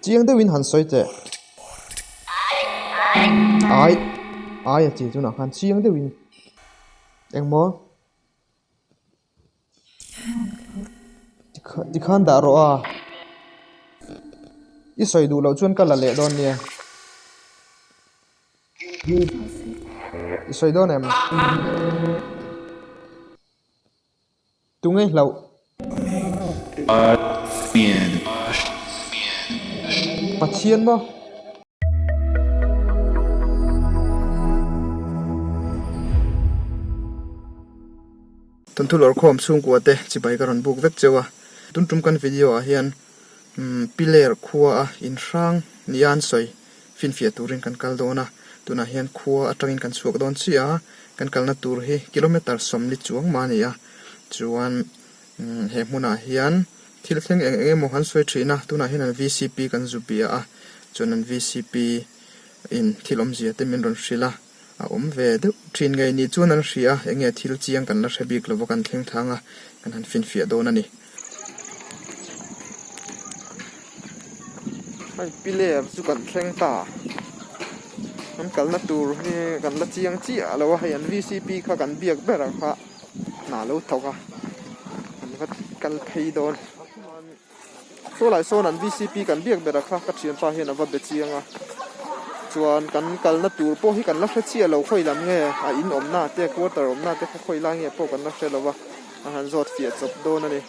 chiang de win han soi te ai ai chi chu na khan chiang de win engmo ti khan da ro a i soi du lo chuan kala le don nia i soi don em tungai hlau pathian mo tun thul or khom chung ko te chi bai karon buk vek chewa tun tum kan video a hian piler khuwa a in rang nian soi fin fia turin kan kal dona tuna hian khuwa atangin kan suak don chia kan kalna tur hi kilometer somli chuang mania chuan he hmuna hian thil thleng eng mo han soi thina tuna hian an VCP kan zupia a chuan an VCP in thilom zia te min ron hrila a ve de thin ngai ni chuan an hria enge thil chiang kan la hrebik lo kan thleng thanga kan han fin fia don ani ai piler chu kan thleng ta kan kalna tur hi kan la chiang chi alo a hian VCP kha kan biak bera kha na lo thoka kan vat kal thei don so lai so an VCP kan biak bera kha ka thian pa hian ava be chianga chuan kan kalna tur po hi kan la chia lo khoi lam nge a in omna te quarter omna te khoi la nge po kan la hre lowa a han zot fia chop don ani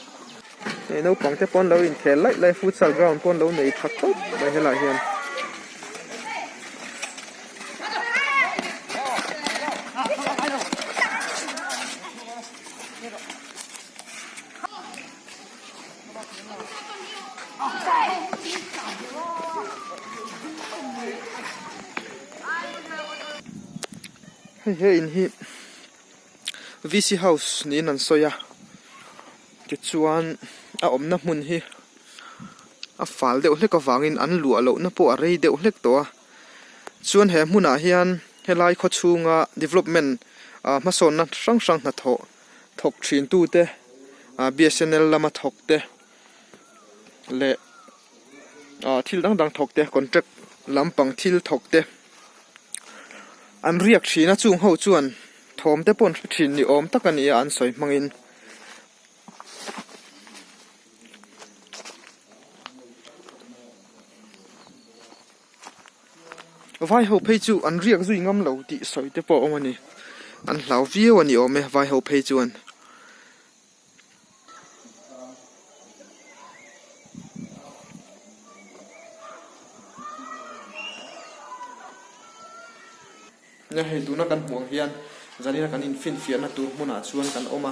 e no pang te pon lo in khel lai futsal ground pon lo nei thak thak mai hela hian hey in hi VC house ni nan soya ke chuan a omna mun hi a fal deuh hlek awangin an lu alo na po a rei deuh hlek to a chuan he hmuna hian helai kho chunga development ma son na sang na tho thok thin tu te BSNL lama thok te le thil dang thok te contract lampang thil thok te an riak thina chung ho chuan thom te pon thin ni om takani an soi mangin vai ho phei chu an riak zui ngam lo ti soi te po omani an hlau viu ani ome vai ho phei chuan nya hei tuna kan hmuang hian zanina kan in fin fiana tur hmuna chuan kan oma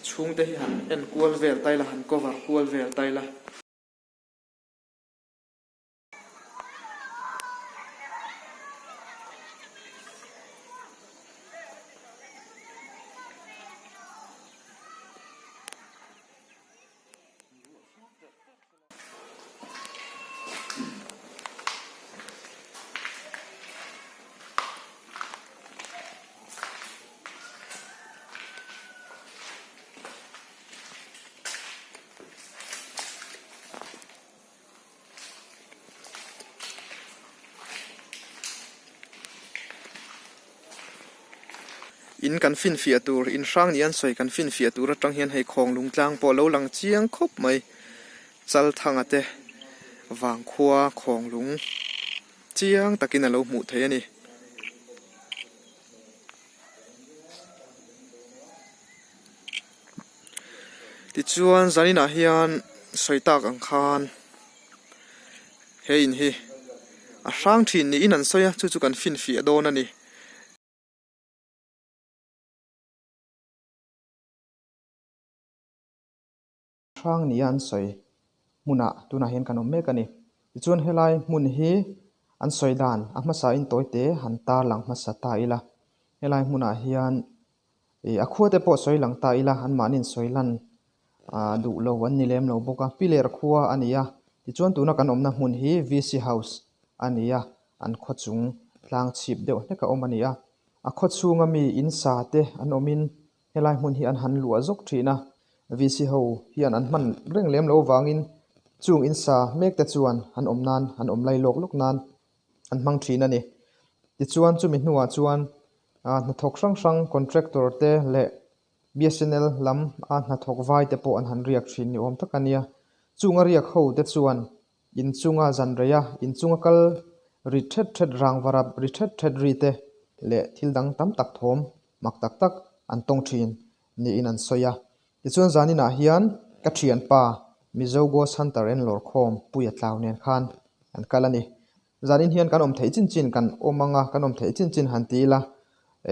chung te hi han en kual vel taila han cover kual vel taila in kan fin fia tur in rang nian soi kan fin fia tur atang hian hei khong lung tlang po lo lang chiang khop mai chal thang ate wang khua khong lung chiang takin alo mu thei ani ti chuan zanina hian soitak ang khan he in hi a rang thin ni in an soya chu kan fin fia don ani rang ni an soi muna tuna hian kan om mek ani chuan helai mun hi an soi dan a hmasa in toite han tar lang hmasa ta ila helai muna hian a khuate po soi lang ta ila an manin soilan du lo an ni lem lo boka piler khuwa ania ti chuan tuna kan omna mun hi VC house ania an kho chung tlang chip deuh hleka om ania a kho chunga mi in sa te an omin helai mun hi an han lua zok thina VC ho hian an man reng lem lo wangin chung in sa mek te chuan an om nan an om lai lok lok nan an hmang thin ani ti chuan chu mi hnuah chuan na thok sang sang contractor te le BSNL lam na thok vai te pawh an han riak thin ni awm tak ania chunga riak ho te chuan in chunga zan reya in chunga kal ri thet rang varap ri thet ri te le thil dang tam tak thom mak tak tak an tong thin ni in an soya ti chuan zanina hian ka thian pa mizogo santar en lor khom puya tlaw nen khan an kalani zanin hian kan om thei chin kan omanga kan om thei chin han tila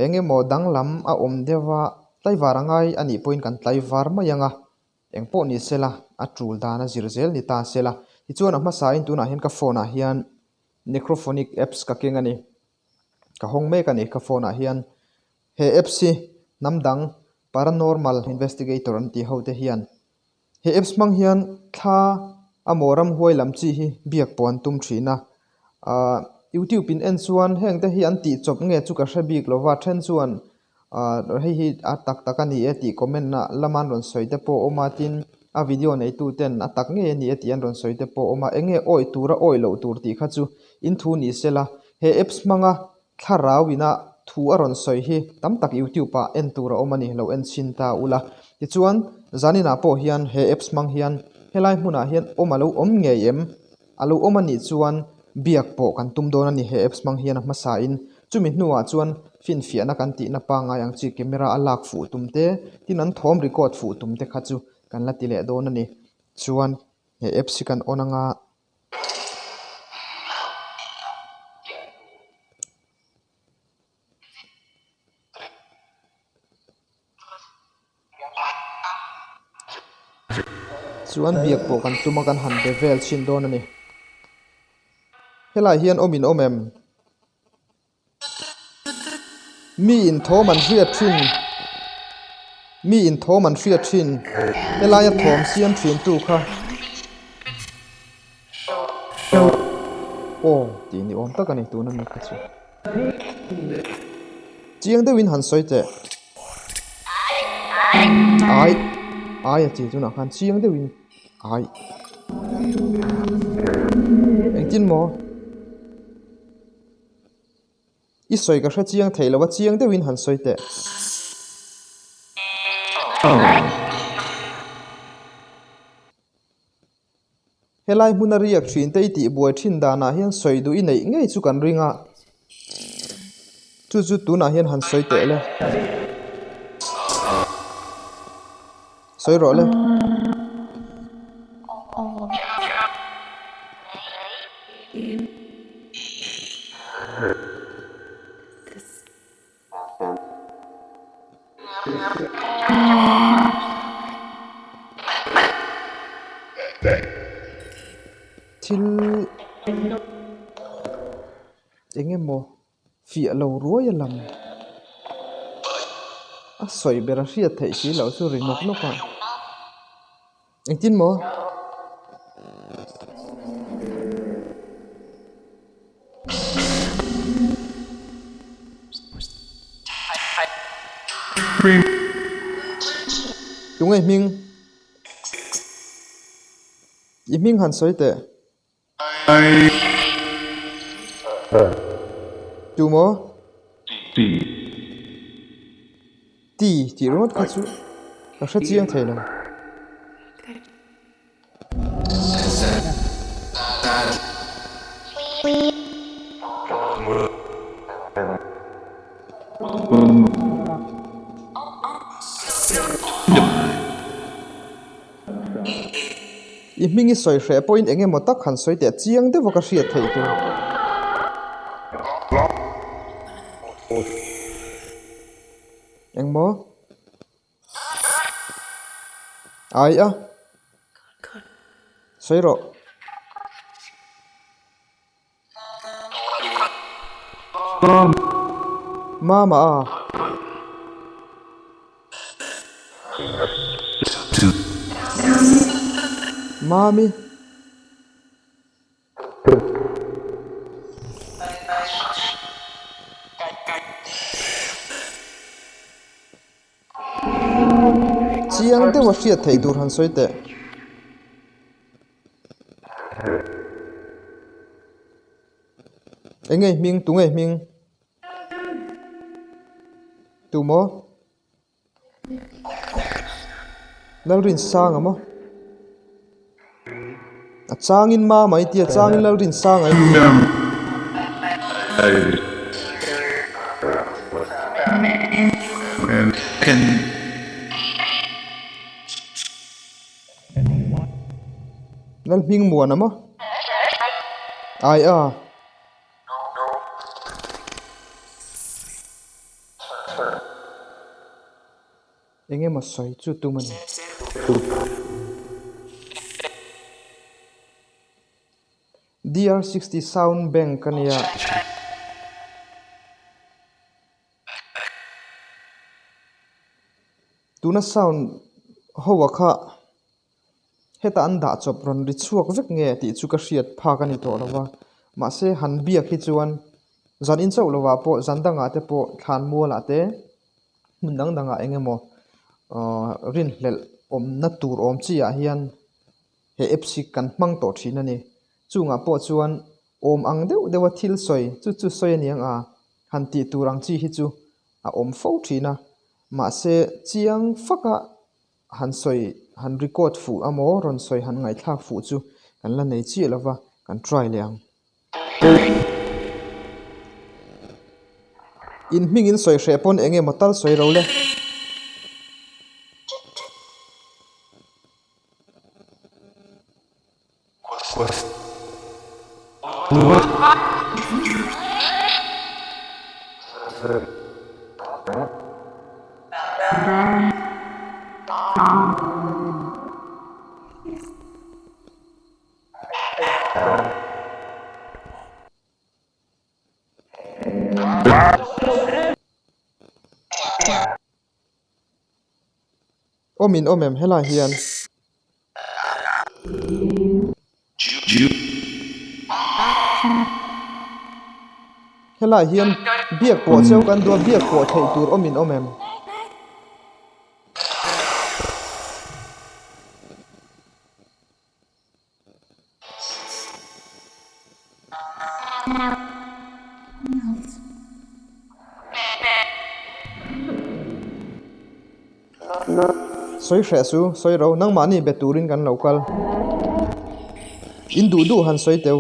enge mo dang lam a om dewa tlaiwar angai ani point kan tlaiwar mayanga engpo ni sela a tul dana zirzel ni ta sela ti chuan a hmasa in tuna hian ka phone a hian necrophonic apps ka kengani ka hong mek ani ka phone a hian he apps si namdang paranormal investigator an ti hote hian he apps mang hian thla amoram huai lam chi hi biak pon tum thina YouTube in en chuan heng te hi an ti chop nge chu ka hrebik lova then chuan hi atak takani e ti comment na laman ron soite po omatin a video nei tu ten atak nge ni e ti an ron soite po oma enge oi tura oi lo tur ti kha chu in thu ni sela he apps manga tharawina thu aron soi hi tam tak YouTube pa en tura omani lo en chinta ula ti chuan zanina po hian he apps mang hian helai hmuna hian omalo om nge em alo omani chuan biak po kan tum don ani he apps mang hian ma sa in chumi hnuwa chuan fin fiana kan ti na pa nga yang chi camera alak fu tumte tin an thom record fu tumte kha chu kan la ti le don ani chuan he apps kan onanga chuan biak po kan tuma kan han devel chin don ani helai hian omin omem mi in thoman hriat thin helai a thom siam thin tu kha ti ni om tak ani tu na mi kha chu chiang de win han soite ai chi chu na khan chiang de win ai engtin mo i soi ka hra chiang thei lawa chiang de win han soite helai hmuna riak thin te ti buai thin dana hian soi du i nei ngei chu kan ringa chu tu na hian han soite le soi ro le thil engemaw fiah lo ruai a lam a soi bera hriat theih hi lo chu rinok noka engtin mo tungai ming i ming han soite tu mo ti rongot kha chu ka hra chiang thei lo i mingi soi hre point engemaw tak han soite chiang de voka hriat thei tu engmaw ai a soi ro mama a mami chiang te wa hriat thei tur han soite Engei ming tungei ming tu mo lalrin sang amo a changin ma mai tia changin lalrin sang ai lal ming muan amo ai a engei ma soi chu tu man DR60 sound bank kania tuna sound howa kha heta an da chop ron ri chuak vek nge ti chu ka hriat pha ka ni to lawa ma se han biak hi chuan zan in chau lawa po zan danga te po thlan muala te mun dang danga engemaw rin hlel om na tur om chi a hian he FC kan hmang to thin ani chunga po chuan om ang deuh dewa thil soi chu soi aniang a han ti turang chi hi chu a om fo thina ma se chiang faka han soi han record fu amo ron soi han ngai thak fu chu kan la nei chi lawa kan try liang in ming in soi hre pon enge motal soi ro le omin omem hela hian hela hian biak po cheu kan do biak po thei tur omin omem soi hre su soi ro nang mani be turin kan local in du han soi teu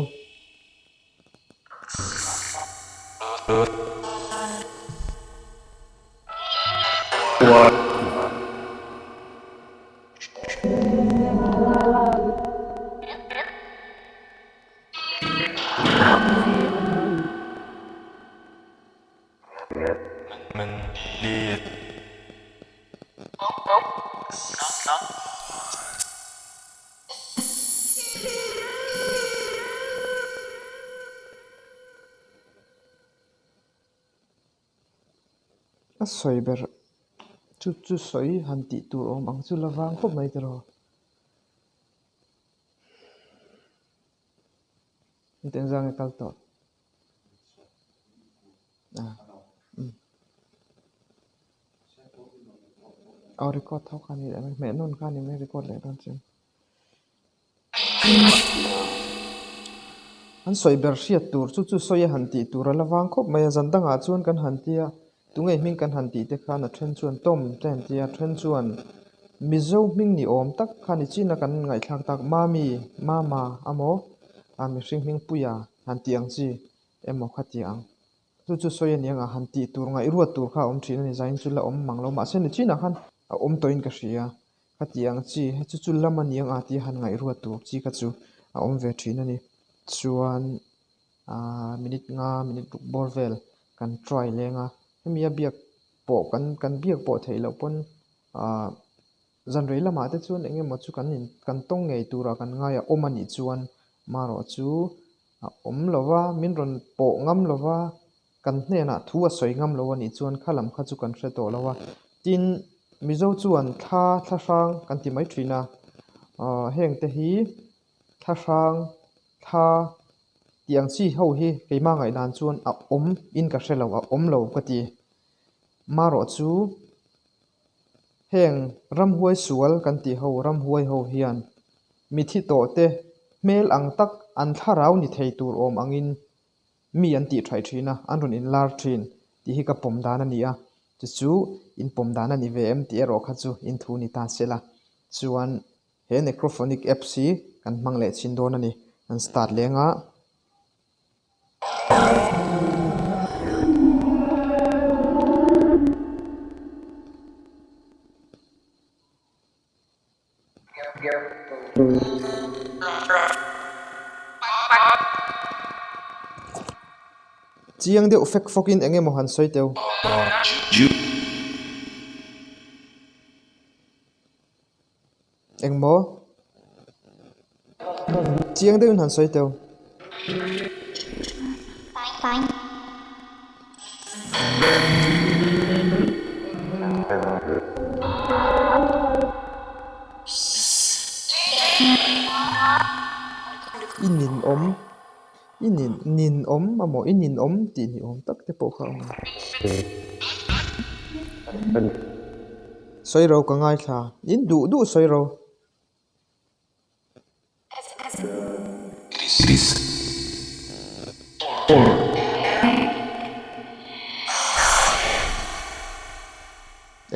a soi ber chu soi han ti tur om ang chu lawang khop mai tero ten jang kal toเอารีคอร์ดเท่ากันนี่แหละแม่นนกันนี่ไม่รีคอร์ดเลยตอนจริงอันสวยเบอร์เชียตัวจู่ๆสวยหันตีตัวระวังคบไม่ยันตั้งอาจวนกันหันตีตุงไงมิ่งกันหันตีแต่ข้าน่ะเทรนชวนต้มแต่หันตีเทรนชวนมิโซมิ่งนี่อมตักข้านี่จีนกันไงทักตักมามีมาอโมมีสิ่งมิ่งปุยาหันตีอังจีมขัดตีอังจู่ๆสวยนี่หันตีตัวไงรัวตัวข้าทีนั่นนี่ใจจุลละมังเรามาเส้นนี่จีนกันตัวอินกษียขัดตีอังจีจุลละมันยังอาทิหันไงรัวตัวจีกัดจูเวทีนั่นนี่ชวนมินิบุกบอลเวลกันทรายเลยงะมีเบียกโปกันเบียกโปไทยแล้วปนจันเรละมาแต่ชวนเองหมดจูกันต้องไงตัวเรากันง่ายมันอีชวนมารอจูหรอว่ามินรอนโปงำหรอว่ากันเนี่ยนะทัวสวยงำหรอว่านี่ชวนข้าลำข้าจูกันเสตแล้วว่าจินมิโซชวนท่าช่างกันที่ไม่ทรีนะเฮงแต่ฮีท่าช่างท่าเตียงซี่เฮาฮีไก่มาไงนานชวนอินกับเสลาวเราก็ตีมารอจูเฮงรำหวยสวลกันตีเฮารำหวยเฮาเฮียนมีที่โตเต mel ang tak an tharau ni thei tur om angin mi an ti thai thina an run in lar thin ti hi ka pom dan ani a chu in pom dan ani ve em ti ero kha chu in thu ni ta sela chuan he necrophonic fc kan hmang le chin don ani an start lenga chiang de fek fokin enge mo han soi teu engmo chiang de han soi teu Fine. inin om amo inin om ti ni om tak te po kha soi ro ka ngai tha in du soi ro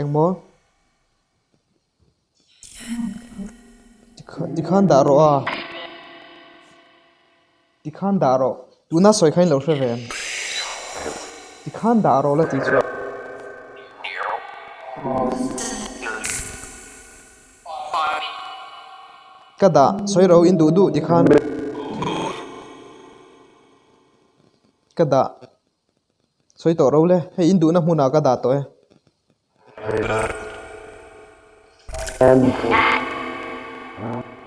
engmo dikhan da ro a dikhan da ro tu na soi khain lo hre ven dikhan da ro la ti chu kada soi ro in du dikhan kada soi to ro le he in du na huna kada to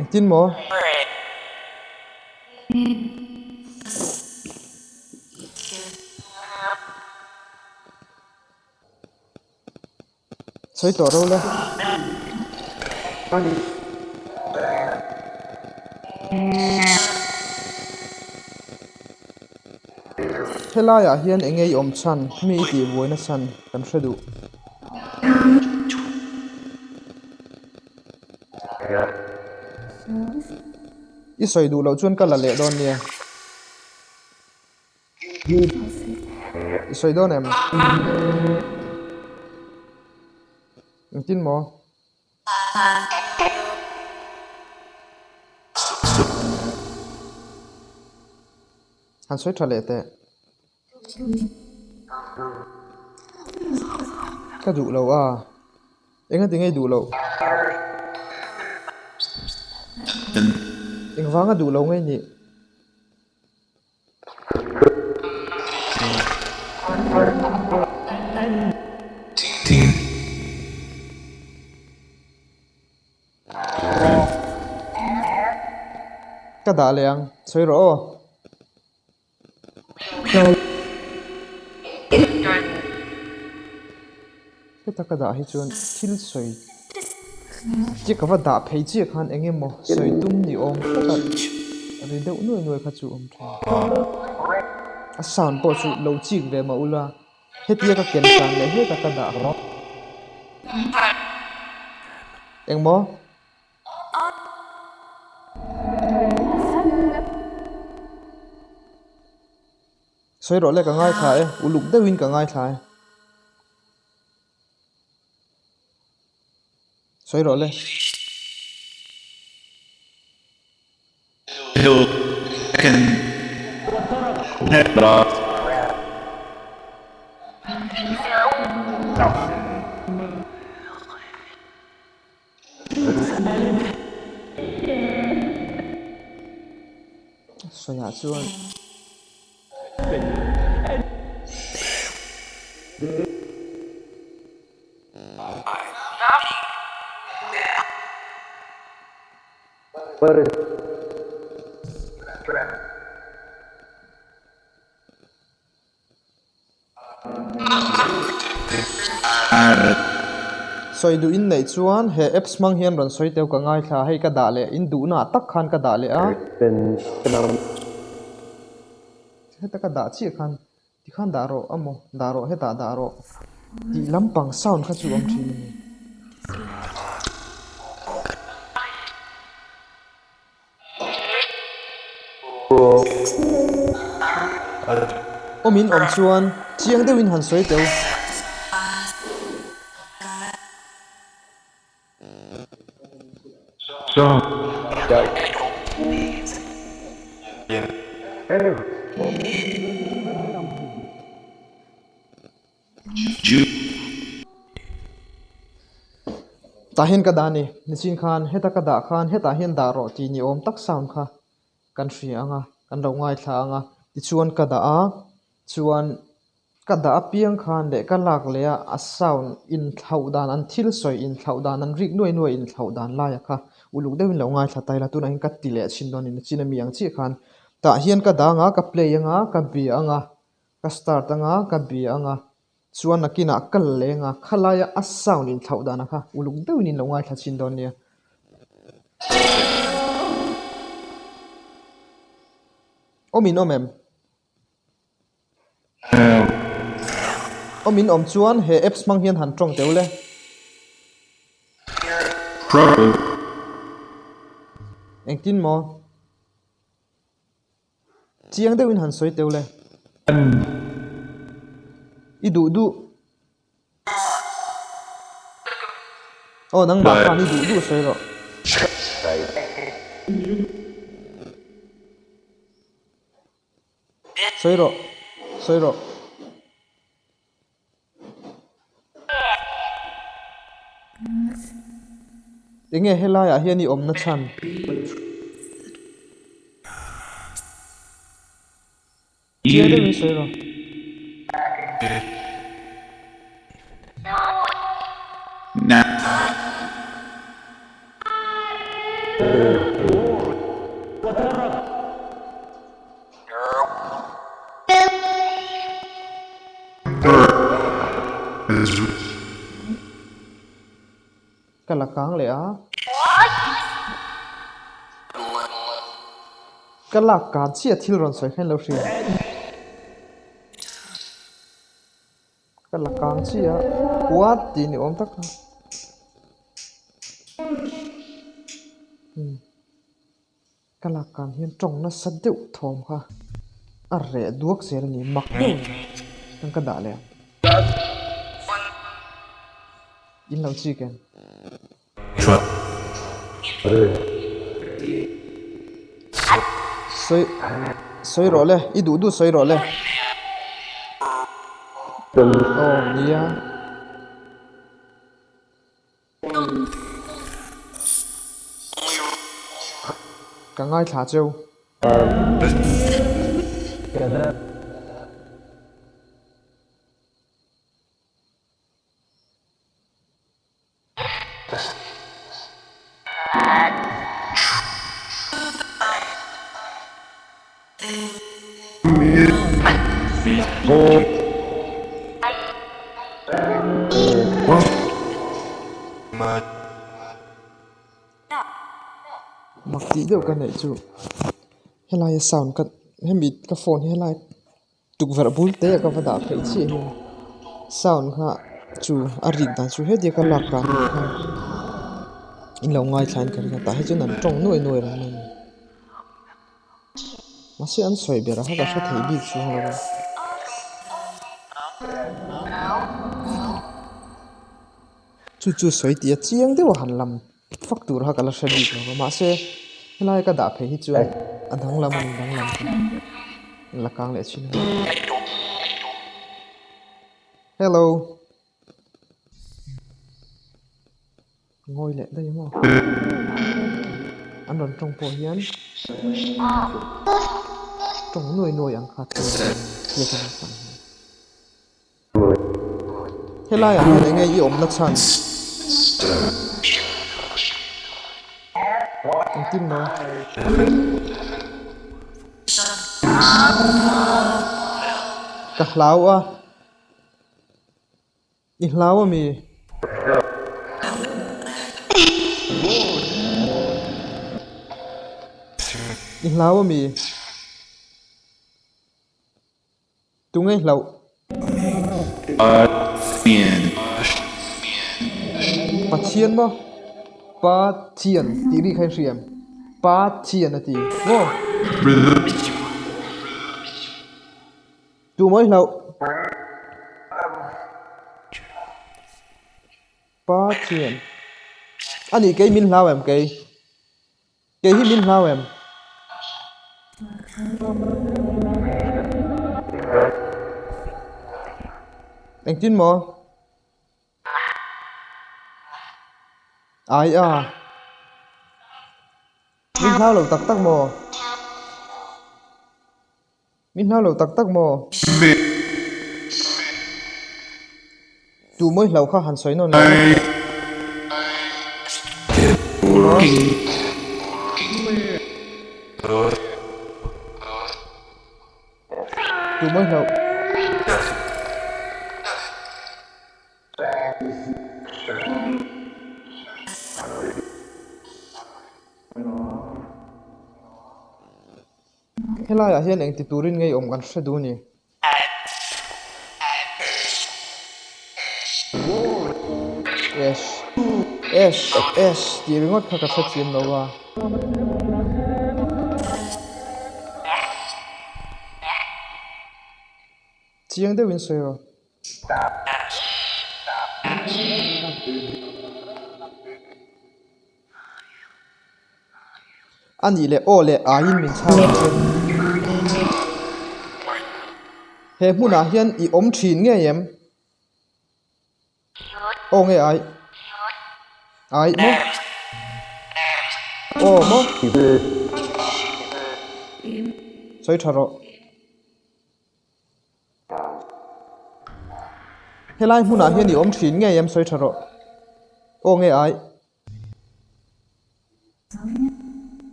e tin mo soi to ro le helaya hian engei om chan mi ti buaina chan kan hredu i soi du lo chuan kala le don nia i soi don em tin mo han soi thale te ka du lo a enga tingai du lo eng wanga du lo ngai ni ka da leang soi ro ta ka da hi chuan thil soi chi ka va da phei chi khan enge mo soi tum ni om ta ri deuh noi kha chu om thei a sound po chu lo chik ve ma ula hetia ka ken san le he ta ka da ro engmo soi ro le ka ngai thai uluk de win ka ngai thai soi ro le soya chuan soi du in nei chuan he apps mang hian ron soi teu ka ngai thla hei ka da le in du na tak khan ka da le a he ta ka da chi khan ti khan da ro amo da ro he ta da ro ti lampang sound kha chu om thin ni Omin om chuan chiang deuhin han soi teu tahin ka dani nichin khan heta ka da khan heta hian da ro ti ni om tak sound kha kan hri anga kan lo ngai thla anga ti chuan ka da a chuan ka da piang khan le ka lak le a sound in thlau dan an thil soi in thlau dan an rik nuai nuai in thlau dan la ya kha uluk deuhin lo ngai thla tai la tuna in ka ti le chin don in chin mi ang chi khan ta hian ka da nga ka play anga ka bi anga ka start anga ka bi anga chuan nakina kal lenga khalaya a sound in thlau dan kha uluk deuhin in lo ngai thla chin don nia omin omem omin om chuan he apps mang hian han tong teu le engtin mo chiang deuhin han soi teu le i du du nang ma khan i du du soi ro soi ro enge helaya hian i om na chan chiang deuhin soi ro kalakang le a kalakang chi a thil ron soi khan lo hri kalakang chi a what ti ni om tak kalakang hian tong na sa deuh thawm kha a re duak ser ni mak deuh kan ka da le in lo chi ken soi ro le i du du soi ro le nia ka ngai thla cheu mặc tí đâu cái này chú hay là sound cái hay bị cái phone hay là tục vật bút té cái vật đạp phải chi sound ha chú arik dan chú hết đi cái lạc cả in lòng ngay thành cái ta hay chú nằm trong nuôi nuôi rồi nên mà sẽ ăn xoài bể ra hay là sẽ thấy bị chú rồi chú xoài tiệt chiang đấy vào hàn lâm phát tur ha cái là sẽ bị rồi mà sẽ lai ka da phe hi chuan adang lam la kang le chin hello ngoi le dai mo an ron trong po hian trong nuôi nuôi ang khat ye ka san helai a ne ngai i om na chan tin nó cả lão à đi lão à mi đi lão à mi tung ngay lão bắt chiên bao ba chiên tí đi khai xiêm ba chiên là tí vô tu mới lâu ba chuyện anh ấy cái min lao em cái hi min lao em anh tin mò ai à min lao lâu tắc tắc mò min lao lâu tắc tắc mò tu mới lâu khá hẳn xoay nó lâu tu mới lâu thế là hiện anh ti turin ngay om gan sẽ du ni yes yes yes ti ringot kha ka sa chim lo wa chiang de win soi ro anh le o le a in min chang he muna hian I om thin nge yem o nge ai mo o mo soi tharo helai muna hian I om thin nge yem soi tharo o nge ai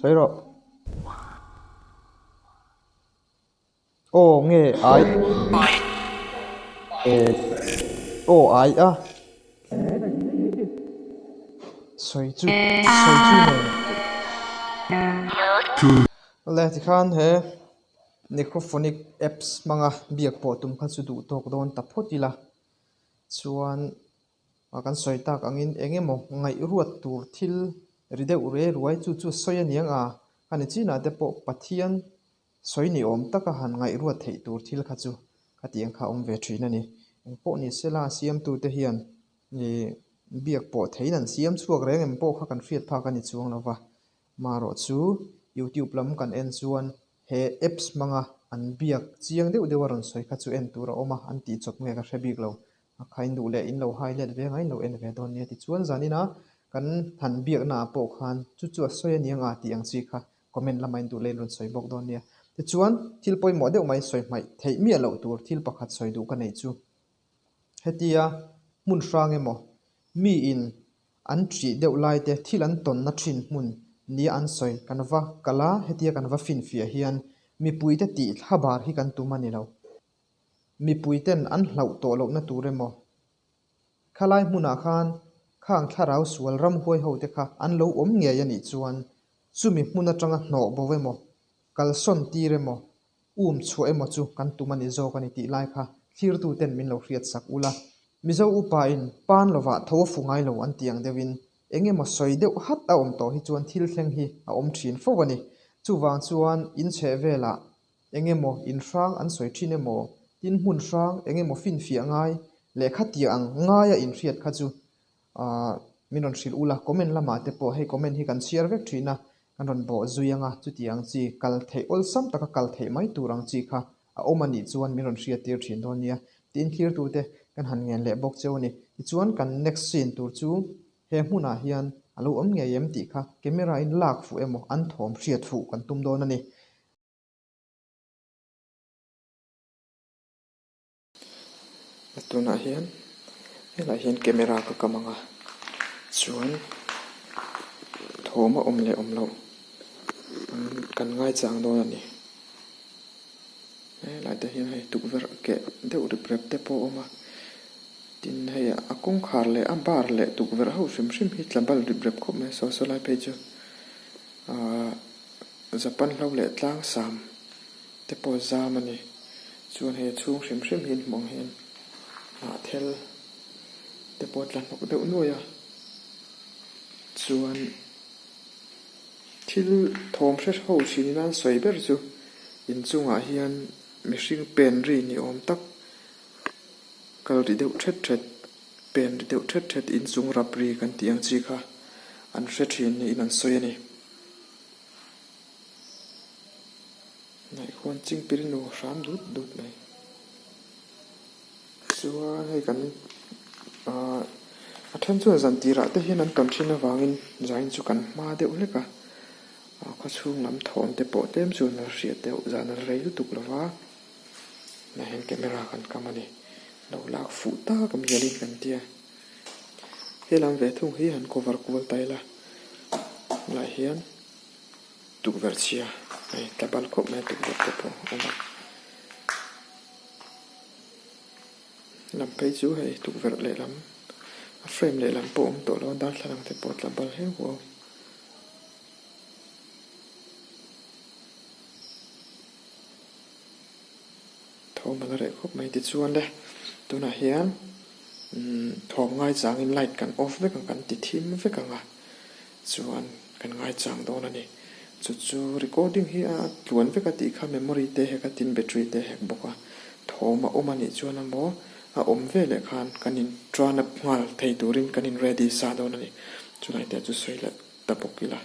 soi ro o nge ai o ai a soi chu ne le ti khan he necrophonic apps manga biak po tum kha chu du tok don ta photila chuan akan soi tak angin engemaw ngai ruat tur thil rideu re ruai chu soi aniang a ani china te po pathian soi ni om taka han ngai ruat thei tur thil kha chu khatiang kha om ve thin ani po ni sela siam tu te hian ni biak po theinan siam chuak reng em po kha kan hriat pha kan ni chuang lova maro chu YouTube lam kan en chuan he apps manga an biak chiang deuh deuh aron soi kha chu en tur a oma an ti chop nge ka hrebik lo khain du le in lo highlight ve ngai lo en ve don ni ti chuan zanina kan han biak na po khan chu soi aniang a ti ang chi kha comment lamain du le lun soi bok don ni ti chuan thil poi mo deuh mai soi mai thei mi lo tur thil pakhat soi du ka nei chu hetia mun hrang emo mi in an tri deuh lai te thil an ton na thin mun ni an soi kanwa kala hetia kanwa fin fia hian mi pui te ti thabar hi kan tumani lo mi pui ten an hlau to lo na tur emo khalai hmuna khan khang tharau sual ram hoi ho te kha an lo om nge ya ni chuan chumi hmuna tanga hno bo emo kalson ti remo chu emo chu kan tumani zo kan ti lai kha thir tu ten min lo hriat sak ula mizo upa in pan lova tho fungai lo an tiang dewin engemaw soi deuh hat a om to hi chuan thil thleng hi a om thin fo wani chuwang chuan in che vela engemaw in hrang an soi thin emaw tin hmun hrang engemaw fin fia ngai le khatia ang ngaia in hriat kha chu minon hril ula comment lama te po hei comment hi kan share vek thina kan ron bo zuianga chutiang chi kal thei ol sam taka kal thei mai turang chi kha a omani chuan minon hriat tir thin don nia tin thlir tu te kan han ngen le bok cheu ni ti chuan kan next scene tur chu he hmuna hian alo om nge yem ti kha camera in lak fu emo an thom hriat fu kan tum don ani tuna hian helai hian camera ka kamanga chuan thoma om le om lo kan ngai chang don ani lai te hian hei tukver ke deuh rip te po oma tin hei akong khar le ambar le tukver ho hrim hi tlabal rip khop me so lai page zapan hlo le tlang sam te po zam ani chuan he chung hrim hin mong hian thel te po tlan nok deuh nuaia chuan thil thawm hret ho thin an sawi ber chu in chungah hian mihring pen ri ni awm tak kal ri deuh ṭhet ṭhet pen ri deuh ṭhet ṭhet in chung rap ri kan tih ang chi kha an hret thin niin an sawi ani nai khuan chingpil nu hram dut dut mai chuan hei kan a then chu zan tirah te hian an tam thin awangin zain chu kan hma deuh hlek a khaw chhung lam thawm te pawh tlem chu an hriat deuh zan an rei lutuk lova na hen camera kan kam ani lo lak fuh tak am hialin kan tia helam ve thung hi han cover kual taila lai hian tukver chia ai tabal khop mai tukver te pawh oma lam pei chu hei tukver le lam a frame le lam pawh to lo dar thlang te pawh tlabal he wo thawm re khop mai ti chuan le tuna hian thawm ngai changin light kan off vek kan ti thim vek anga chuan kan ngai chang dawn ani chu recording hi a tluan vek ati kha memory te he ka tin battery te hek boka thawm a awm ani chuan amo a awm ve le khan kanin tran a ngal thei turin kanin ready sa dawn ani chulai te chu soila tapokila